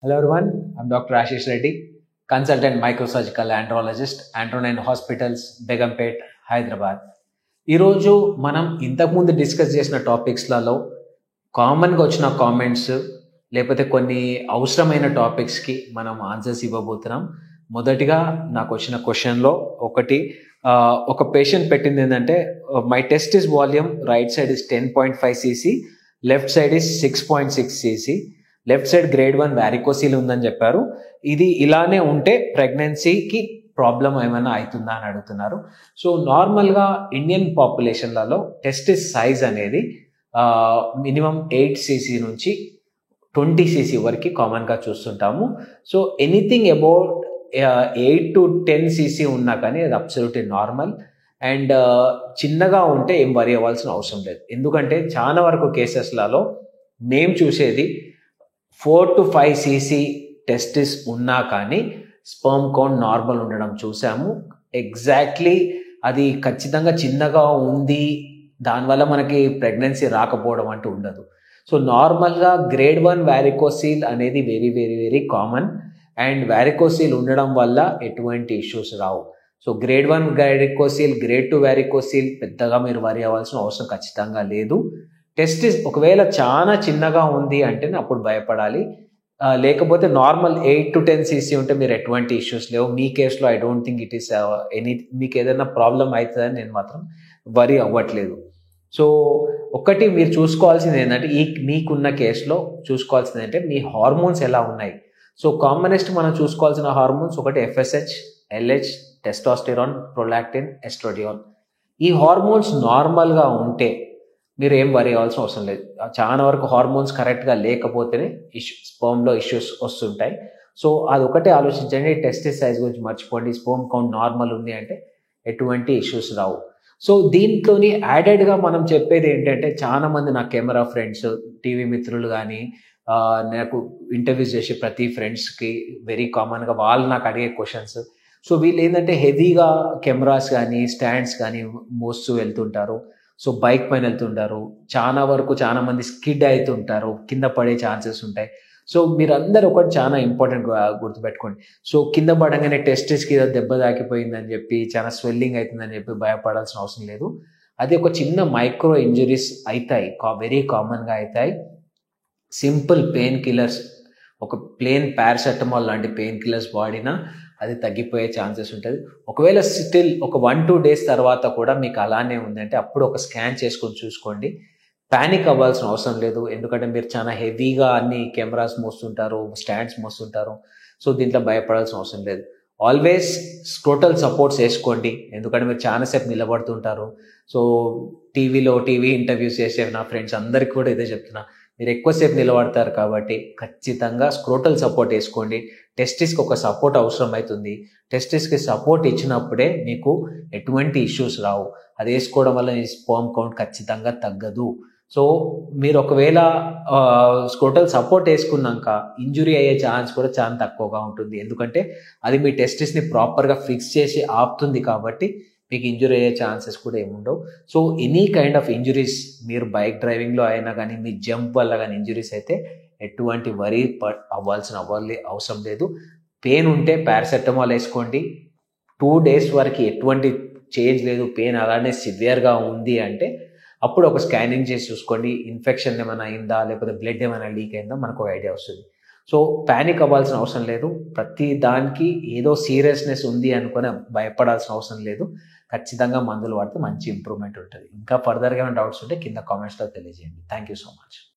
Hello everyone, I'm Dr. Ashish Reddy, consultant microsurgical andrologist, Andronine Hospitals, Begumpet, Hyderabad. ఈరోజు మనం ఇంతకుముందు discuss చేసిన టాపిక్స్లలో కామన్గా వచ్చిన కామెంట్స్ లేకపోతే కొన్ని అవసరమైన టాపిక్స్కి మనం ఆన్సర్స్ ఇవ్వబోతున్నాం. మొదటిగా నాకు వచ్చిన క్వశ్చన్లో ఒక పేషెంట్ పెట్టింది ఏంటంటే my test is volume right side is 10.5 cc, left side is 6.6 cc, left side grade 1 varicocele ఉందని చెప్పారు. ఇది ఇలానే ఉంటే ప్రెగ్నెన్సీకి ప్రాబ్లం ఏమైనా అవుతుందా అని అడుగుతున్నారు. సో నార్మల్గా ఇండియన్ పాపులేషన్లలో టెస్టిస్ సైజ్ అనేది మినిమం 8 cc నుంచి 20 cc వరకు కామన్గా చూస్తుంటాము. So anything about 8 to 10 cc ఉన్నా కానీ అది అబ్సల్యూట్లీ నార్మల్. అండ్ చిన్నగా ఉంటే ఏం వరి అవ్వాల్సిన అవసరం లేదు. ఎందుకంటే చాలా వరకు కేసెస్లలో మేము చూసేది 4 to 5 cc టెస్టిస్ ఉన్నా కానీ స్పర్మ్ కౌంట్ నార్మల్ ఉండడం చూసాము. ఎగ్జాక్ట్లీ అది ఖచ్చితంగా చిన్నగా ఉంది, దానివల్ల మనకి ప్రెగ్నెన్సీ రాకపోవడం అంటూ ఉండదు. సో నార్మల్గా గ్రేడ్ 1 వ్యారికోసిల్ అనేది very very very common. And varicocele ఉండడం వల్ల ఎటువంటి ఇష్యూస్ రావు. So grade 1 varicocele, grade 2 varicocele పెద్దగా మీరు వరి అవ్వాల్సిన అవసరం ఖచ్చితంగా లేదు. టెస్టిస్ ఒకవేళ చాలా చిన్నగా ఉంది అంటే అప్పుడు భయపడాలి. లేకపోతే నార్మల్ 8 to 10 cc ఉంటే మీరు ఎటువంటి ఇష్యూస్ లేవు. మీ కేసులో I don't think it is మీకు ఏదైనా ప్రాబ్లం అవుతుందని నేను మాత్రం వరి అవ్వట్లేదు. సో ఒకటి మీరు చూసుకోవాల్సింది ఏంటంటే మీకున్న కేసులో చూసుకోవాల్సింది ఏంటంటే మీ హార్మోన్స్ ఎలా ఉన్నాయి. సో కామనెస్ట్ మనం చూసుకోవాల్సిన హార్మోన్స్ ఒకటి FSH, LH, టెస్టోస్టెరాన్, ప్రొలాక్టిన్, ఎస్ట్రోడియోల్. ఈ హార్మోన్స్ నార్మల్గా ఉంటే మీరు ఏం వరి అవ్వాల్సిన అవసరం లేదు. చాలా వరకు హార్మోన్స్ కరెక్ట్గా లేకపోతేనే స్పర్మ్లో ఇష్యూస్ వస్తుంటాయి. సో అదొకటే ఆలోచించండి. టెస్టిస్ సైజ్ గురించి మర్చిపోండి. స్పర్మ్ కౌంట్ నార్మల్ ఉంది అంటే ఎటువంటి ఇష్యూస్ రావు. సో దీంట్లోని యాడెడ్గా మనం చెప్పేది ఏంటంటే చాలామంది నా కెమెరా ఫ్రెండ్స్, టీవీ మిత్రులు కానీ నాకు ఇంటర్వ్యూస్ చేసే ప్రతి ఫ్రెండ్స్కి వెరీ కామన్గా వాళ్ళు నాకు అడిగే క్వశ్చన్స్. సో వీళ్ళు ఏంటంటే హెవీగా కెమెరాస్ కానీ స్టాండ్స్ కానీ మోస్తూ వెళ్తుంటారు. సో బైక్ పైన వెళ్తుంటారు. చాలా మంది స్కిడ్ అవుతుంటారు, కింద పడే ఛాన్సెస్ ఉంటాయి. సో మీరందరూ ఒకటి చాలా ఇంపార్టెంట్ గుర్తుపెట్టుకోండి. సో కింద పడంగానే టెస్టిస్కి దెబ్బ తాకిపోయిందని చెప్పి చాలా స్వెల్లింగ్ అవుతుందని చెప్పి భయపడాల్సిన అవసరం లేదు. అది ఒక చిన్న మైక్రో ఇంజురీస్ అవుతాయి, వెరీ కామన్గా అవుతాయి. సింపుల్ పెయిన్ కిల్లర్స్, ఒక ప్లేన్ పారాసెటమాల్ లాంటి పెయిన్ కిల్లర్స్ వాడినా అది తగ్గిపోయే ఛాన్సెస్ ఉంటుంది. ఒకవేళ స్టిల్ ఒక 1-2 days తర్వాత కూడా మీకు అలానే ఉందంటే అప్పుడు ఒక స్కాన్ చేసుకొని చూసుకోండి. ప్యానిక్ అవ్వాల్సిన అవసరం లేదు. ఎందుకంటే మీరు చాలా హెవీగా అన్ని కెమెరాస్ మోస్తుంటారు, స్టాండ్స్ మోస్తుంటారు. సో దీంట్లో భయపడాల్సిన అవసరం లేదు. ఆల్వేస్ స్క్రోటల్ సపోర్ట్స్ వేసుకోండి. ఎందుకంటే మీరు చాలాసేపు నిలబడుతుంటారు. సో టీవీ ఇంటర్వ్యూస్ చేసే నా ఫ్రెండ్స్ అందరికీ కూడా ఇదే చెప్తున్నా, మీరు ఎక్కువసేపు నిలబడతారు కాబట్టి ఖచ్చితంగా స్క్రోటల్ సపోర్ట్ వేసుకోండి. టెస్టిస్కి ఒక సపోర్ట్ అవసరం అవుతుంది. టెస్టిస్కి సపోర్ట్ ఇచ్చినప్పుడే మీకు ఎటువంటి ఇష్యూస్ రావు. అది వేసుకోవడం వల్ల ఈ స్పర్మ్ కౌంట్ ఖచ్చితంగా తగ్గదు. సో మీరు ఒకవేళ స్క్రోటల్ సపోర్ట్ వేసుకున్నాక ఇంజురీ అయ్యే ఛాన్స్ కూడా చాలా తక్కువగా ఉంటుంది. ఎందుకంటే అది మీ టెస్టిస్ని ప్రాపర్గా ఫిక్స్ చేసి ఆపుతుంది కాబట్టి మీకు ఇంజురీ అయ్యే ఛాన్సెస్ కూడా ఏముండవు. So any kind of injuries, మీరు బైక్ డ్రైవింగ్లో అయినా కానీ మీ జంప్ వల్ల కానీ ఇంజురీస్ అయితే ఎటువంటి వరి అవ్వాల్సిన అవసరం లేదు. పెయిన్ ఉంటే పారాసెటమాల్ వేసుకోండి. 2 days వరకు ఎటువంటి చేంజ్ లేదు, పెయిన్ అలానే సివియర్గా ఉంది అంటే అప్పుడు ఒక స్కానింగ్ చేసి చూసుకోండి. ఇన్ఫెక్షన్ ఏమైనా అయిందా లేకపోతే బ్లడ్ ఏమైనా లీక్ అయిందా మనకు ఒక ఐడియా వస్తుంది. సో ప్యానిక్ అవ్వాల్సిన అవసరం లేదు. ప్రతి దానికి ఏదో సీరియస్నెస్ ఉంది అనుకొని భయపడాల్సిన అవసరం లేదు. ఖచ్చితంగా మందులు వాడితే మంచి ఇంప్రూవ్మెంట్ ఉంటుంది. ఇంకా ఫర్దర్గా ఏమైనా డౌట్స్ ఉంటే కింద కామెంట్స్లో తెలియజేయండి. Thank you so much.